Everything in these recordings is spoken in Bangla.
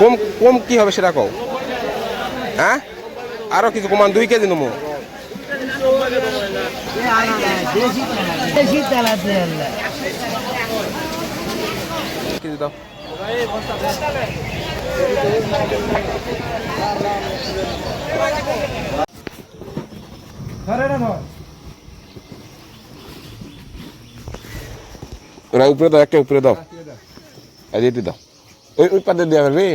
কম কম কি হবে সেটা কও হ্যাঁ আরো কিছু কমান 2 কেজি নেবো কেজি দাও ওরা উপরে দাও একটা উপরে দাও এই যে দাও ওই পাতে দেয়া হবে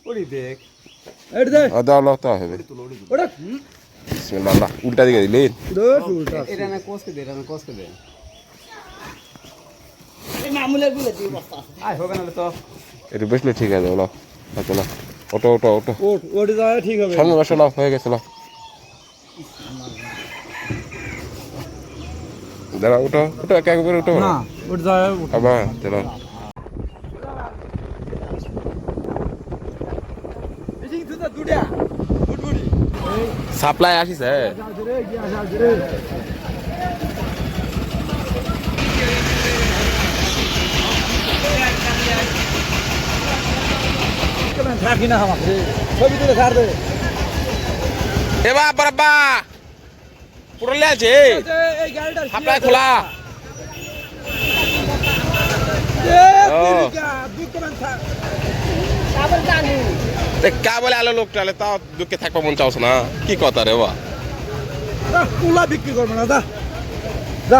ওড়ি দেখ এড দে দাও লাও তা হবে ওড়া বিসমিল্লাহ উল্টা দিকে দিলেন এটা না কোসকে দে এই মামুলের গুলো দি বস্তা আয় হবে না তো এটা বসলে ঠিক আছে লাও চলো ওটো ওট যায় ঠিক হবে সামনে বসো লাও হয়ে গেছে লাও দাঁড়া ওটো একা করে ওটো না ওট যায় আবার চলো সাপ্লাই আসিছে থাকি না আমাকে ছবি তুলে ছাড় দে এ বাবা পুরো লেছে এই গাড়িটা সাপ্লাই খোলা কা বলে আলো লোকটা তাও দুঃখে থাকবো মন চাওছ না কি কথা রে বা কুলা বিক্রি করবো না যা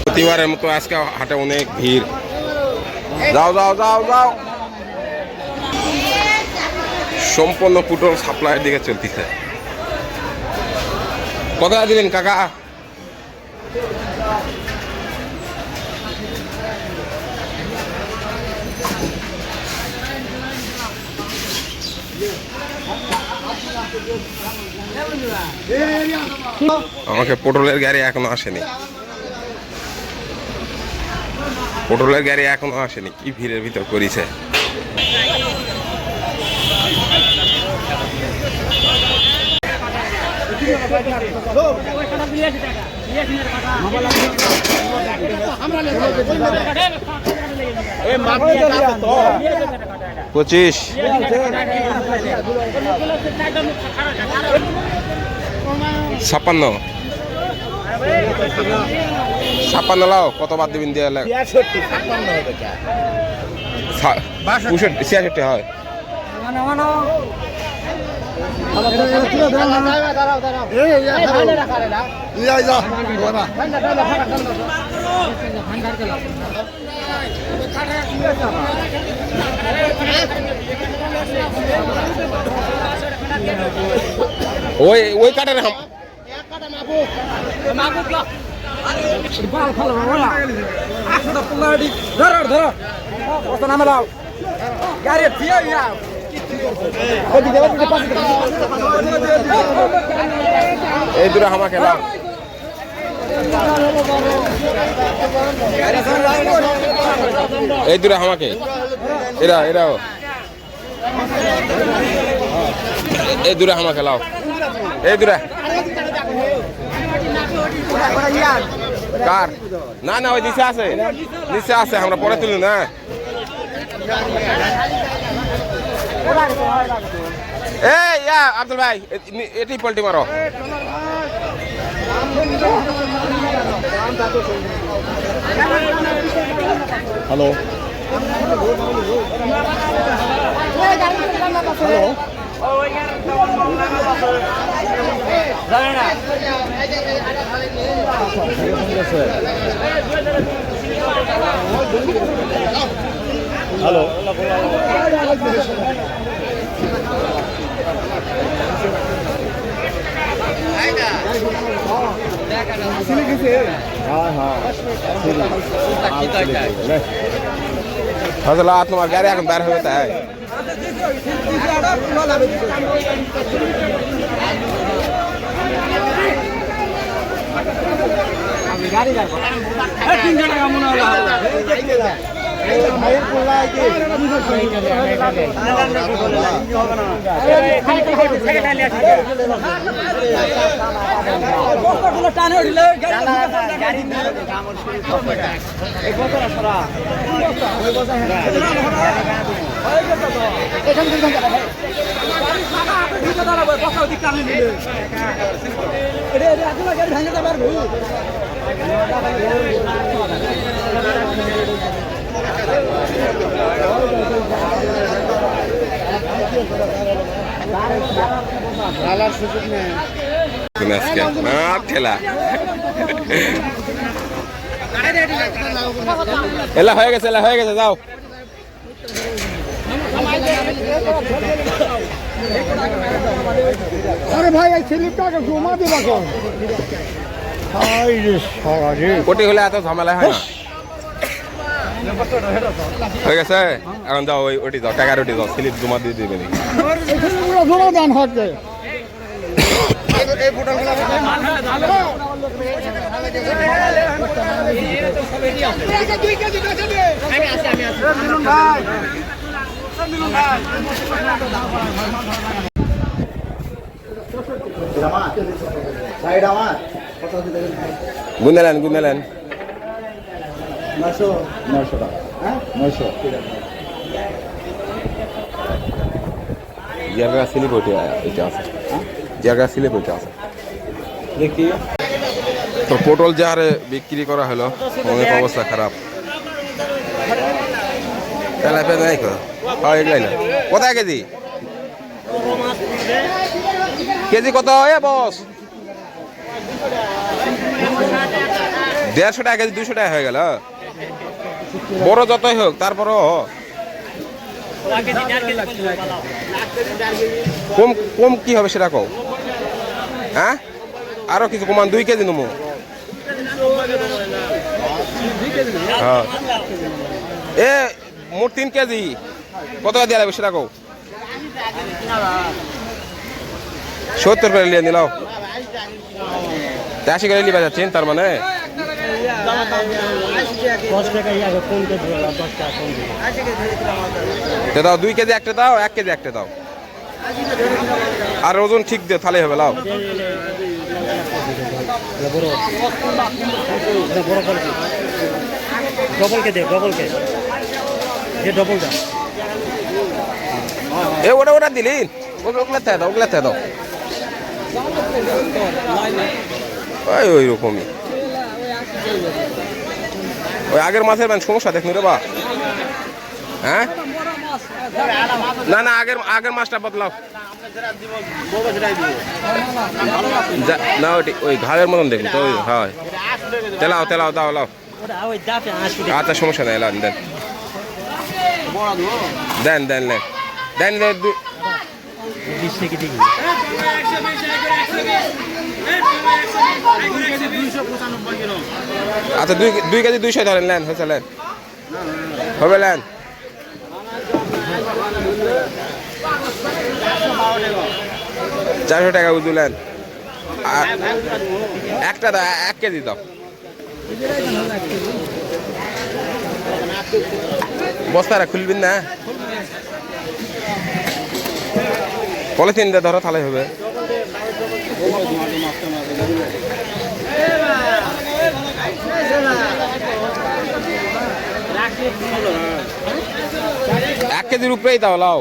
প্রতিবারের মতো আজকে হাটে অনেক ভিড় যাও সম্পূর্ণ পুটল সাপ্লাইয়ের দিকে চলতেছে কত দিলেন কাকা আমাকে পটলের গাড়ি এখনো আসেনি কি ভিড়ের ভিতর করেছে পঁচিশ 56 লাও কত বাদ দিবেন দিয়ে 66 হয় ওই কাটারে এই দূরে হামা খেলা এই দূরে হামাকে এরা এই দূরে হামা খেলাও এই দূরে কার না ওই নিচে আছে আমরা পরে তুলি না এই আব্দুল ভাই এটি পল্টি মারো হ্যালো হ্যালো হ্যাঁ তোমার গাড়ি এখন বের হয়ে তাই গাড়ি টানে উঠলে ঠেলা এলা হয়ে গেছে যাও আরে ভাই এই ছেলেটাকে জমা দিবা কোন কোটি হলে এত ঝামেলা হয় না হয়ে গেছে এখন যাও ওটি যাও টাকার ওটি যাও স্লিপ জমা দিয়ে দিবে জমা দান হচ্ছে গুনেলেন 900 টাকা হ্যাঁ 900 জায়গা স্লিপ ওটি এটা আছে জায়গা স্লিপ ওইটা আছে দেখি তো পটল যে হারে বিক্রি করা হলো অনেক অবস্থা খারাপ তেলাপিয়া নাই কো হয় এগুলাই না কোথায় কেজি কেজি কত এ বস 150 টাকা কেজি 200 টাকা হয়ে গেল বড় যতই হোক তারপরও কম কম কি হবে সেটা কও হ্যাঁ আরো কিছু কমান 2 কেজি নেবো হ্যাঁ এ মোট 3 কেজি কত দেওয়া লাগবে সেটা কও 70 করে নিয়ে নিলাও 80 করে নিয়ে যাচ্ছেন তার মানে 10 টাকা ইয়াকে কোন কেজি 10 টাকা কোন কেজি দাও 2 কেজি একটা দাও 1 কেজি একটা দাও আর ওজন ঠিক দে তাহলে হবে লাও ডবল কে দে যে ডবল দাও এ ওটা দিলেন ওগুলা দাও ওই রকমই ওই আগের মাছের সমস্যা দেখুন রে বা হ্যাঁ না আগের মাছটা বদলাও না ওই ঘাড়ের মতন দেখুন তো হয় তেলাও দাও লাও আচ্ছা সমস্যা নাই দেন আচ্ছা 2 কেজি 200 ধরেন নেন হয়েছে নেন হবে নেন 400 টাকা বুঝলেন আর একটা দাও 1 কেজি দাও বস্তাটা খুলবেন না পলিথিন দিয়ে ধরো তাহলে হবে এক কেজির উপরেই দাও লাও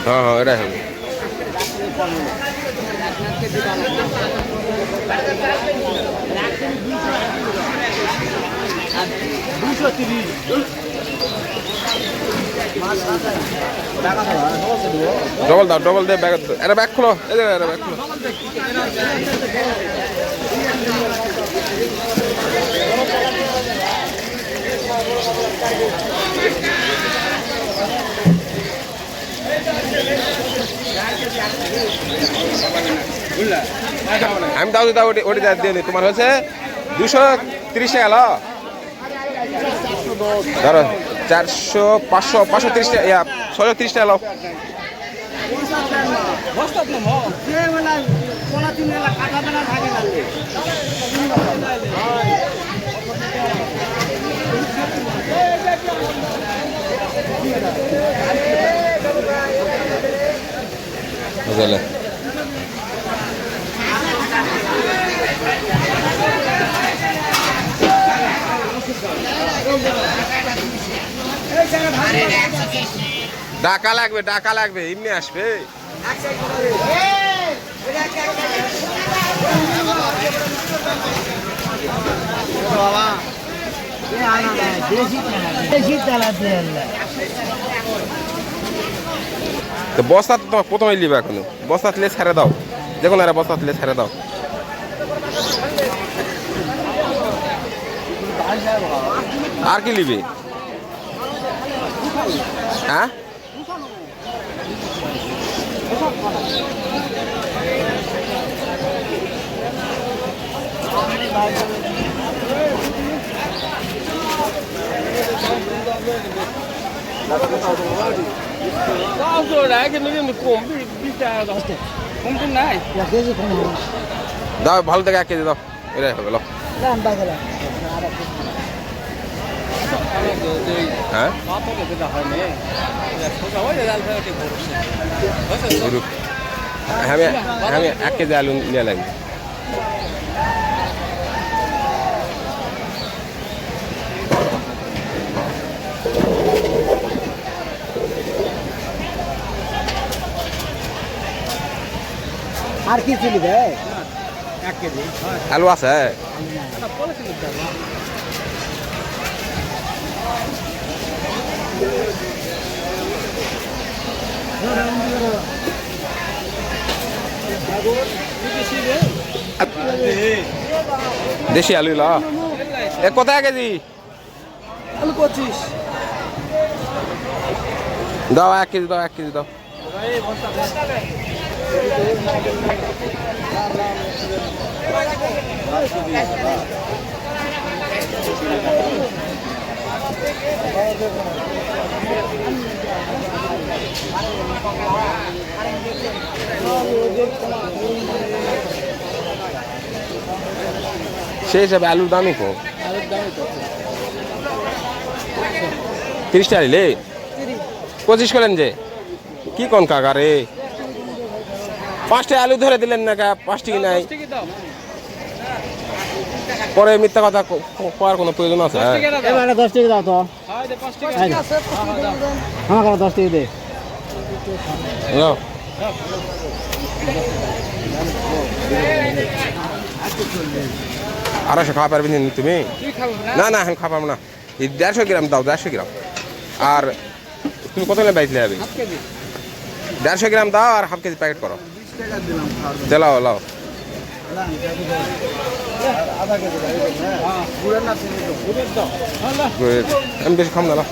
হ্যাঁ এটাই হবে ডবল দে ব্যাগ এটা ব্যাগ খোলো এটা ব্যাগ খোলো আমি দাও ওটি দিয়ে দিই তোমার হচ্ছে 230 টাকা লো ধরো 400 500 530 টাকা 630 টাকা লো বুঝলে টাকা লাগবে এমনি আসবে তো বস্তা তো তোমার প্রথমে লিবে এখন বস্তা তুলে ছেড়ে দাও দেখুন আরে বস্তা তুলে ছেড়ে দাও আর কি লিবে হ্যাঁ দাও ভালো থেকে 1 কেজি দাও এটাই হবে হ্যাঁ আমি 1 কেজি আলু নিয়ে লাগবে আর কি চিনি রে 1 কেজি আলু আছে দেশি আলু লা কত কেজি আলু 25 দাও 1 কেজি দাও 1 কেজি দাও সেই হিসাবে আলুর দামই কম 30 টাকা নিলে 25 করেন যে কি কোন কাকা রে 5টা আলু ধরে দিলেন না 5 টাকা নাই পরে মিথ্যা কথা করার কোনো প্রয়োজন আছে এবারে 10 টাকা দাও তো আমাকে 10 টাকা দে নাও আড়াইশো খাওয়া পারবি না তুমি না না আমি খাওয়া পারবো না 150 গ্রাম দাও 150 গ্রাম আর তুমি কত গ্রাম বাইতে হবে 150 গ্রাম দাও আর হাফ কেজি প্যাকেট করো চালাও লাও আমি বেশি খাম না